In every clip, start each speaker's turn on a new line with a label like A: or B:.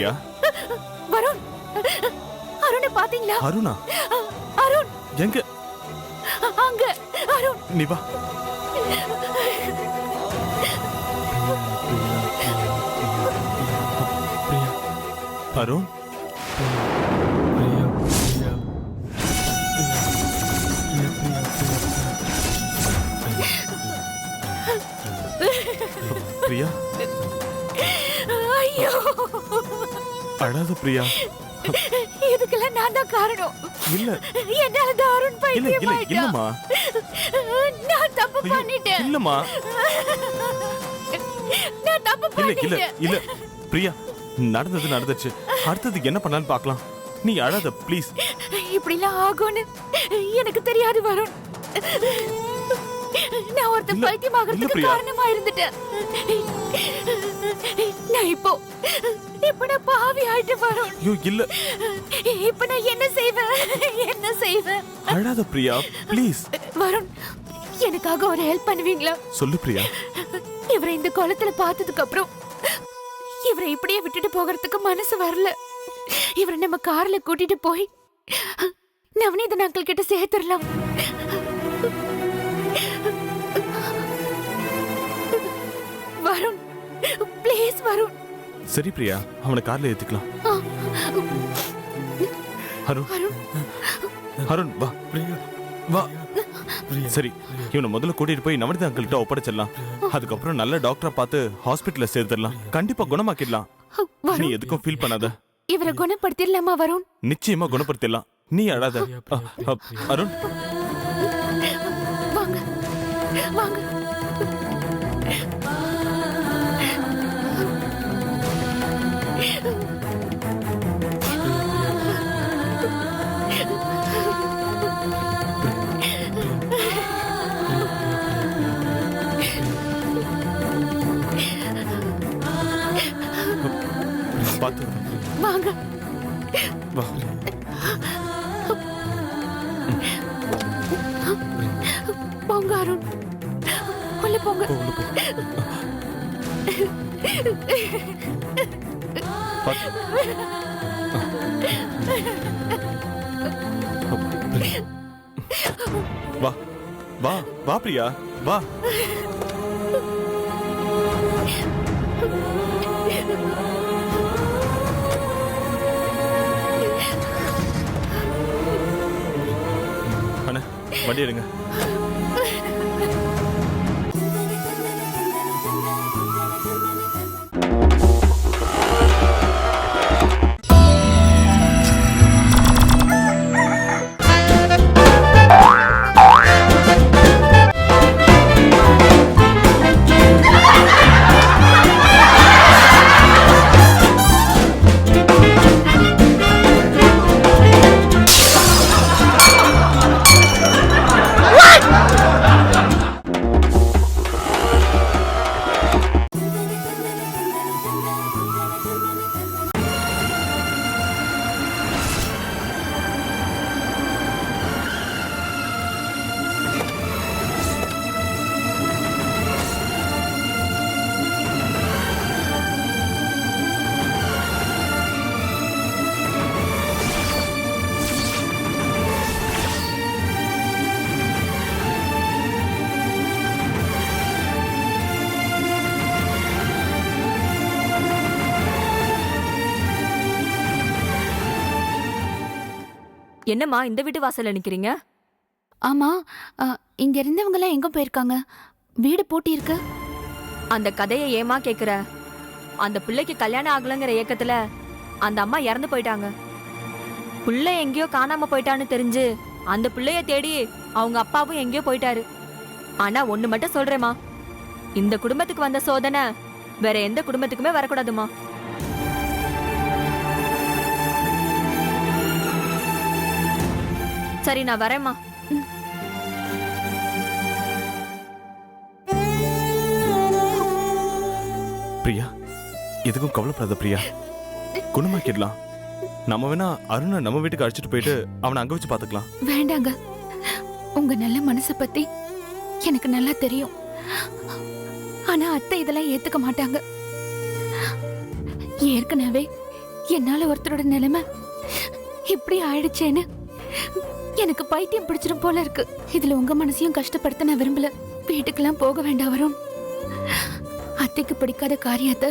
A: பிரியா?
B: வருண், அருணை பாத்தீங்களா?
A: அருணா
B: அருண்
A: எங்க?
B: அங்க. அருண்
A: நீ வா. அருண் பிரியா,
B: ஐயோ,
A: அழாத பிரியா.
B: இதுக்கெல்லாம் நான் தான் காரணம்.
A: இல்ல
B: என்னால தான் அருண்
A: இல்ல
B: பைத்தியம்
A: இல்ல
B: ஆயிட்டான்.
A: இல்லம்மா.
B: நான் தப்பு
A: ஐயோ,
B: பண்ணிட்டேன்.
A: இல்லம்மா.
B: நான் தப்பு
A: இல்ல இல்ல
B: பண்ணிட்டேன்.
A: இல்ல பிரியா, நடந்தது நடந்துச்சு. அடுத்தது என்ன பண்ணலான்னு பார்க்கலாம். நீ அழாத ப்ளீஸ்.
B: இப்படிலாம் ஆகும்னு எனக்கு தெரியாது வருண். நான் ஒருத்த
A: இல்ல,
B: பைத்தியம்
A: இல்ல
B: ஆகிறதுக்கு
A: பிரியா.
B: காரணமா இருந்துட்டேன். நான் இப்போ நான் பாவி ஆயிட்டு வருண்.
A: ஐயோ இல்ல,
B: இப்ப நான் என்ன செய்வேன்? என்ன செய்வேன்?
A: அழாத பிரியா ப்ளீஸ்.
B: வருண், எனக்காக ஒரு ஹெல்ப் பண்ணுவீங்களா?
A: சொல்லு பிரியா.
B: இவரை இந்த குளத்துல பார்த்ததுக்கு அப்புறம் இவரை இப்படியே விட்டுட்டு போகிறதுக்கு மனசு வரல. இவரை நம்ம கார்ல கூட்டிட்டு போய் நவநீதன் அங்கிள் கிட்ட சேர்த்துடலாம். வருண், ப்ளீஸ் வருண்.
A: சரி பிரியா, அவனை கார்ல ஏத்திக்கலாம். அருண் அருண் வா.
C: பிரியா
A: வா.
C: பிரியா
A: சரி, இவனை முதல்ல கூட்டிட்டு போய் நவநீதன் அங்கிள் கிட்ட ஒப்படைச்சிடலாம். அதுக்கப்புறம் நல்ல டாக்டரை பார்த்து ஹாஸ்பிட்டல்ல சேர்த்துடலாம். கண்டிப்பா குணமாக்கிடலாம். நீ
B: வருண்,
A: எதுக்கும் ஃபீல் பண்ணாத.
B: இவரை குணப்படுத்திடலாமா வருண்?
A: நிச்சயமா குணப்படுத்திடலாம். நீ அழாத. அருண்
B: வாங்க வாங்க.
A: பார்த்து
B: வாங்க.
A: வா.
B: போங்க அருண், உள்ள போங்க.
A: போ, உள்ள போ. பார்த்து. வா வா வா பிரியா வா. அண்ணா வண்டி எடுங்க.
D: என்னம்மா இந்த வீட்டு வாசல்ல நிக்கிறீங்க?
B: ஆமா, இங்க இருந்தவங்க எல்லாம் எங்க போயிருக்காங்க? வீடு பூட்டி இருக்கு.
D: அந்த கதையை ஏமா கேக்குற? அந்த பிள்ளைக்கு கல்யாணம் ஆகலங்கிற ஏக்கத்துல அந்த அம்மா இறந்து போயிட்டாங்க. பிள்ளை எங்கேயோ காணாம போயிட்டான்னு தெரிஞ்சு அந்த பிள்ளைய தேடி அவங்க அப்பாவும் எங்கேயோ போயிட்டாரு. ஆனா ஒண்ணு மட்டும் சொல்றேம்மா, இந்த குடும்பத்துக்கு வந்த சோதனை வேற எந்த குடும்பத்துக்குமே வரக்கூடாதுமா. சரி, நான் வரேம்மா.
A: பிரியா, எதுக்கும் கவலைப்படாத பிரியா. குணமாக்கிடலாம். நம்ம வேணா அருணை நம்ம வீட்டுக்கு அழைச்சிட்டு போயிட்டு அவனை அங்க வச்சு பாத்துக்கலாம்.
B: வேண்டாங்க, உங்க நல்ல மனசை பத்தி எனக்கு நல்லா தெரியும். ஆனா அத்தை இதெல்லாம் ஏத்துக்க மாட்டாங்க. ஏற்கனவே என்னால ஒருத்தரோட நிலைமை இப்படி ஆயிடுச்சேன்னு எனக்கு பைத்தியம் பிடிச்சிடும் போல இருக்கு. இதுல உங்க மனசையும் கஷ்டப்படுத்த நான் விரும்பல. வீட்டுக்கெல்லாம் போக வேண்டாம் வருண். அத்தைக்கு பிடிக்காத காரியத்தை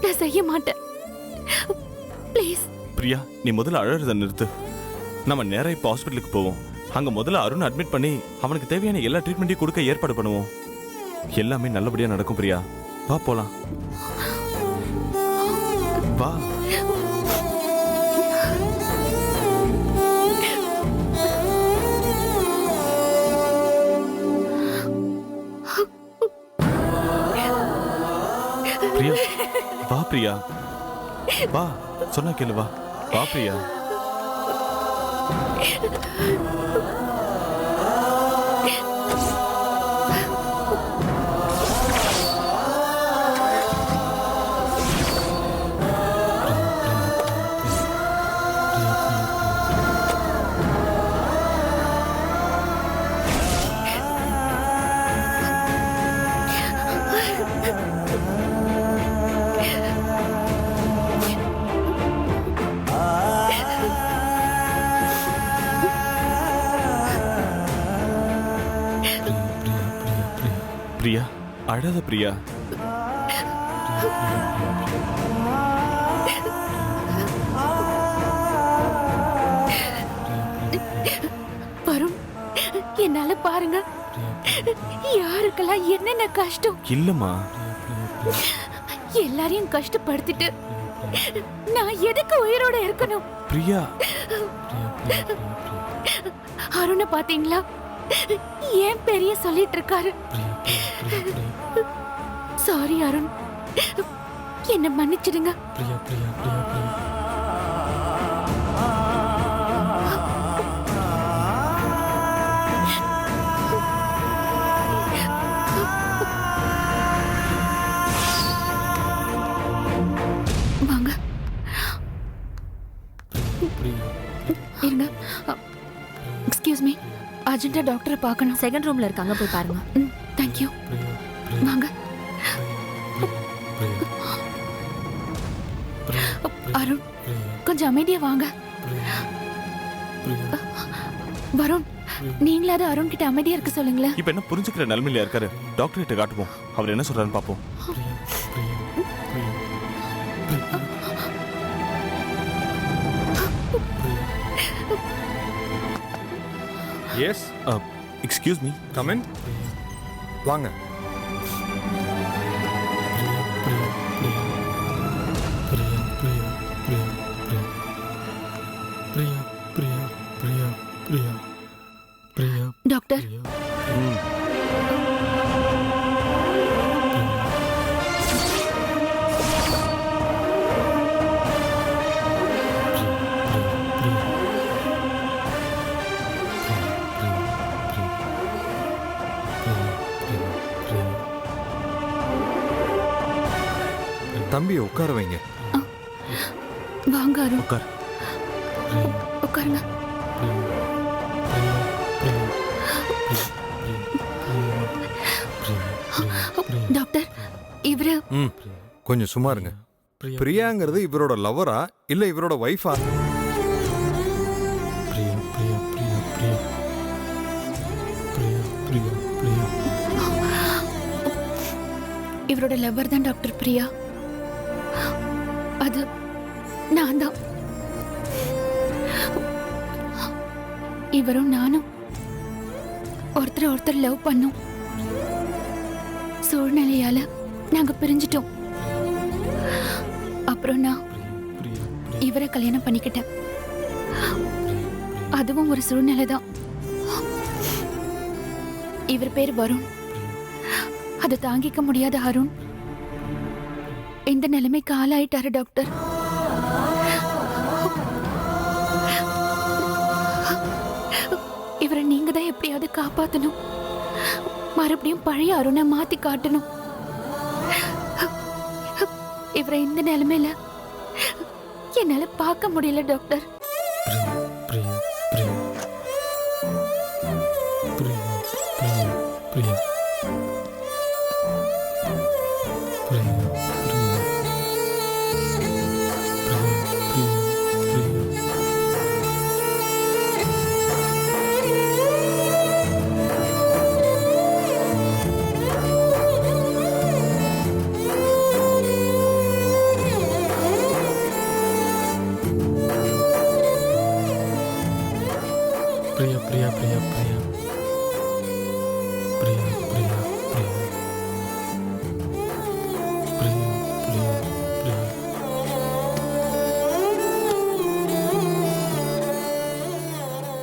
B: நான் செய்ய மாட்டேன். ப்ளீஸ்.
A: பிரியா, நீ முதல்ல அழறத நிறுத்து. நம்ம நேரா இப்போ ஹாஸ்பிட்டலுக்கு போவோம். அங்க முதல்ல அருண் அட்மிட் பண்ணி அவனுக்கு தேவையான எல்லா ட்ரீட்மெண்ட்டையும் கொடுக்க ஏற்பாடு பண்ணுவோம். எல்லாமே நல்லபடியா நடக்கும் பிரியா. வா போலாம். வா. பிரியா, வா பிரியா, வா. சொன்னா கேளு, வா. வா பிரியா. பிரியா, அழாத பிரியா.
B: வருண், என்னால பாருங்க யாருக்கெல்லாம் என்னென்ன கஷ்டம்.
A: இல்லம்மா,
B: எல்லாரையும் கஷ்டப்படுத்திட்டு நான் எதுக்கு உயிரோட இருக்கணும்?
A: பிரியா.
B: அருணை பாத்தீங்களா? ஏன் பெரிய சொல்லிட்டு இருக்காரு. சாரி அருண், என்ன மன்னிச்சிடுங்க.
C: பிரியா பிரியா பிரியா பிரியா
B: வாங்க இருங்க. எக்ஸ்கியூஸ் மீ, அர்ஜென்ட்டா டாக்டரை பார்க்கணும்.
D: செகண்ட் ரூம்ல இருக்காங்க, போய் பாருங்க.
B: தேங்க்யூ. வாங்க. அருண், கொஞ்சம் அமைதியா வாங்க. வருண், நீங்களாவது அருண் கிட்ட அமைதியா இருக்க சொல்லுங்களேன்.
A: இப்ப என்ன புரிஞ்சுக்கிற நிலைமையில இருக்காரு. டாக்டர் கிட்ட காட்டுவோம். அவர் என்ன சொல்றாருன்னு பாப்போம்.
E: Yes,
A: excuse me.
E: Come in. வாங்க.
B: டாக்டர்,
E: தம்பியை உட்கார வைங்க.
B: வாங்க அருண்.
A: உட்கார்.
B: உட்காருங்க. டாக்டர், இவரு
E: கொஞ்சம் சும்மா இருங்க. பிரியாங்கிறது இவரோட லவரா இல்ல இவரோட வைஃபா?
C: பிரியா பிரியா பிரியா பிரியா பிரியா பிரியா பிரியா
B: இவரோட லவர் தான் டாக்டர் பிரியா. அது நான் தான். இவரும் நானும் ஒருத்தர் லவ் பண்ணோம். சூழ்நிலையால நாங்க பிரிஞ்சிட்டோம். அப்புறம் நான் இவரை கல்யாணம் பண்ணிக்கிட்டேன். அதுவும் ஒரு சூழ்நிலை தான். இவர் பேர் வருண். அதை தாங்கிக்க முடியாத அருண் இந்த நிலைமைக்கு ஆளாயிட்டாரு டாக்டர். இவரை நீங்க தான் எப்படியாவது காப்பாத்தணும். மறுபடியும் பழைய அருணை மாத்தி காட்டணும். இவரை இந்த நிலைமையில என்னால பார்க்க முடியல டாக்டர்.
C: பிரியா பிரியா பிரியா பிரியா பிரியா பிரியா பிரியா பிரியா பிரியா பிரியா பிரியா பிரியா பிரியா பிரியா பிரியா பிரியா பிரியா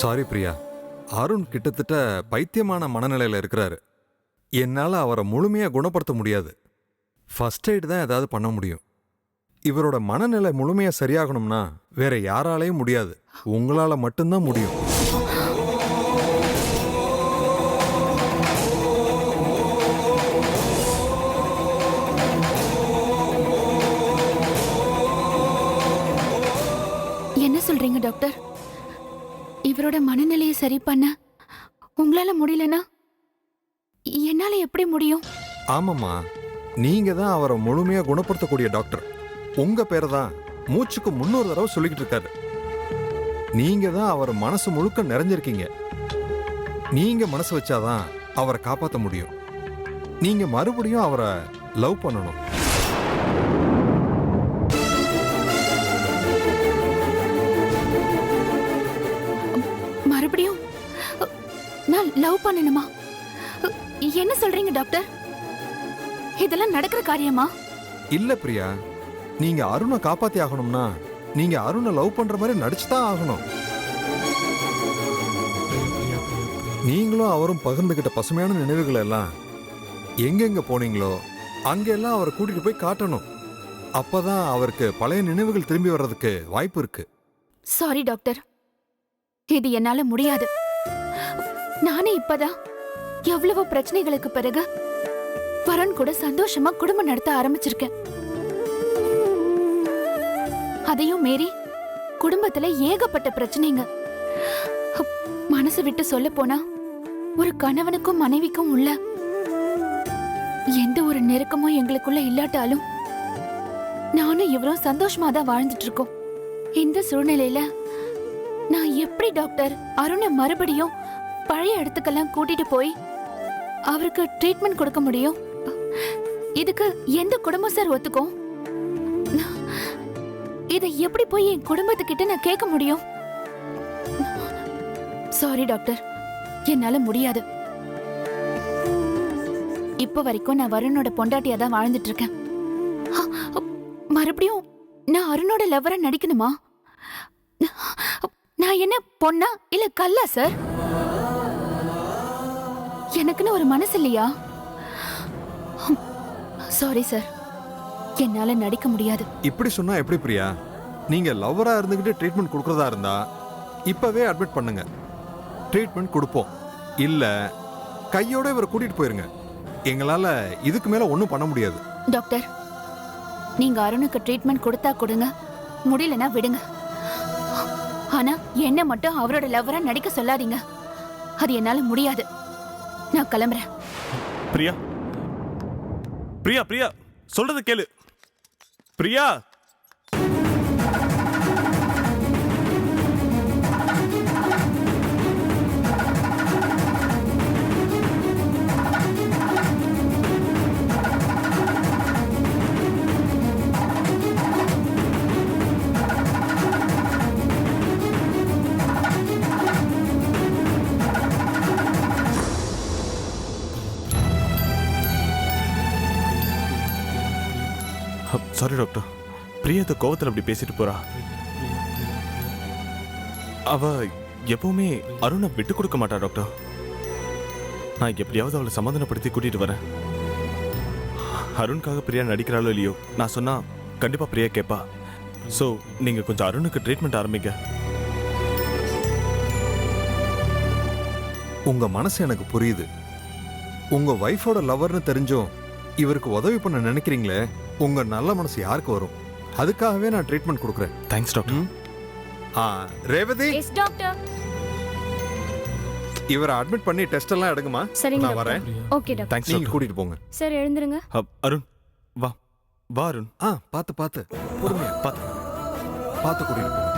E: சாரி பிரியா, அருண் கிட்டத்தட்ட பைத்தியமான மனநிலையில இருக்கிறாரு. என்னால அவரை முழுமையா குணப்படுத்த முடியாது. ஃபர்ஸ்ட் எய்ட் தான் ஏதாவது பண்ண முடியும். இவரோட மனநிலை முழுமையா சரியாகணும்னா வேற யாராலையும் முடியாது. உங்களால மட்டும்தான் முடியும்.
B: என்ன சொல்றீங்க டாக்டர்? இவரோட மனநிலையை சரி பண்ண உங்களால முடியலனா என்னால எப்படி முடியும்?
E: ஆமாம்மா, நீங்க தான் அவரை முழுமையா குணப்படுத்தக்கூடிய டாக்டர். உங்க பேரை தான் மூச்சுக்கு 300 தடவை சொல்லிக்கிட்டு இருக்காரு. நீங்க தான் அவர் மனசு முழுக்க நிறைஞ்சிருக்கீங்க. நீங்க மனசு வச்சாதான் அவரை காப்பாற்ற முடியும். நீங்க மறுபடியும் அவரை லவ் பண்ணணும்.
B: மறுபடியும் நான் லவ் பண்ணணுமா? என்ன சொல்றீங்க டாக்டர்? இதெல்லாம் நடக்கிற காரியமா?
E: இல்ல பிரியா, நீங்க அருணை காப்பாத்தி ஆகணும்னா நீங்க அருணை லவ் பண்ற மாதிரி நடிச்சுதான் ஆகணும். நீங்களும் அவரும் பகிர்ந்துகிட்ட பசுமையான நினைவுகள் எல்லாம் எங்கெங்க போனீங்களோ அங்கெல்லாம் அவரை கூட்டிட்டு போய் காட்டணும். அப்பதான் அவருக்கு பழைய நினைவுகள் திரும்பி வர்றதுக்கு வாய்ப்பு இருக்கு.
B: சாரி டாக்டர், இது என்னால முடியாது. நானே இப்பதான் எவ்வளவு பிரச்சனைகளுக்கு பிறகு வருண் கூட சந்தோஷமா குடும்பம் நடத்த ஆரம்பிச்சிருக்கேன். அதையும் மீறி குடும்பத்துல ஏகப்பட்ட பிரச்சனைங்க. மனசு விட்டு சொல்ல போனா ஒரு கணவனுக்கும் மனைவிக்கும் உள்ள எந்த ஒரு நெருக்கமும் எங்களுக்குள்ள இல்லாட்டாலும் நானும் இவரும் சந்தோஷமா தான் வாழ்ந்துட்டு இருக்கோம். இந்த சூழ்நிலையில நான் எப்படி டாக்டர் அருணை மறுபடியும் பழைய இடத்துக்கெல்லாம் கூட்டிட்டு போய் அவருக்கு ட்ரீட்மெண்ட் கொடுக்க முடியும்? இதுக்கு எந்த குடும்பம் சார் ஒத்துக்கும்? இதை எப்படி போய் என் குடும்பத்துக்கிட்ட நான் கேட்க முடியும்? சாரி டாக்டர், என்னால முடியாது. இப்ப வரைக்கும் நான் வருணோட பொண்டாட்டியா தான் வாழ்ந்துட்டு இருக்கேன். மறுபடியும் நான் அருணோட லவ்வரா நடிக்கணுமா? நான் என்ன பொண்ணா இல்ல கல்லா சார்? எனக்குன்னு ஒரு மனசு இல்லையா? சாரி சார், என்னால நடிக்க முடியாது.
E: இப்படி சொன்னா எப்படி பிரியா? நீங்க லவ்வரா இருந்துகிட்டு ட்ரீட்மெண்ட் கொடுக்கறதா இருந்தா இப்பவே அட்மிட் பண்ணுங்க, ட்ரீட்மெண்ட் கொடுப்போம். இல்ல கையோட இவரை கூட்டிட்டு போயிருங்க. எங்களால இதுக்கு மேல ஒண்ணும் பண்ண முடியாது.
B: டாக்டர், நீங்க அருணுக்கு ட்ரீட்மெண்ட் கொடுத்தா கொடுங்க, முடியலனா விடுங்க. ஆனா என்ன மட்டும் அவரோட லவ்வரா நடிக்க சொல்லாதீங்க. அது என்னால முடியாது. நான் கிளம்புறேன்.
A: பிரியா பிரியா பிரியா சொல்றது கேளு பிரியா. சாரி டாக்டர், பிரியா இந்த கோவத்தில் அப்படி பேசிட்டு போறா. அவ எப்பவுமே அருணை விட்டு கொடுக்க மாட்டா டாக்டர். நான் எப்படியாவது அவளை சமாதானப்படுத்தி கூட்டிட்டு வரேன். அருணுக்காக பிரியா நடிக்கிறாளோ இல்லையோ, நான் சொன்னா கண்டிப்பா பிரியா கேட்பா. ஸோ நீங்க கொஞ்சம் அருணுக்கு ட்ரீட்மெண்ட் ஆரம்பிங்க.
E: உங்க மனசு எனக்கு புரியுது. உங்க வைஃபோட லவர்னு தெரிஞ்சும் இவருக்கு உதவி பண்ண நினைக்கிறீங்களே, உங்க நல்ல மனசு யாருக்கு வரும்? அதுக்காகவே நான் ட்ரீட்மெண்ட் கொடுக்குறேன்.
A: Thanks doctor.
E: Revathi,
D: yes doctor.
E: இவரை அட்மிட் பண்ணி டெஸ்ட் எல்லாம் எடுங்கம்மா.
F: சரிங்க
E: நான் வரேன்.
F: Okay doctor.
A: தேங்க்ஸ்
E: நீங்க
A: டாக்டர்.
E: கூட்டிட்டு போங்க.
F: சார் எழுந்துருங்க.
A: அருண் வா வா அருண்.
E: பார்த்து பொறுமையா
A: பார்த்து
E: பார்த்து கூட்டிட்டு போங்க.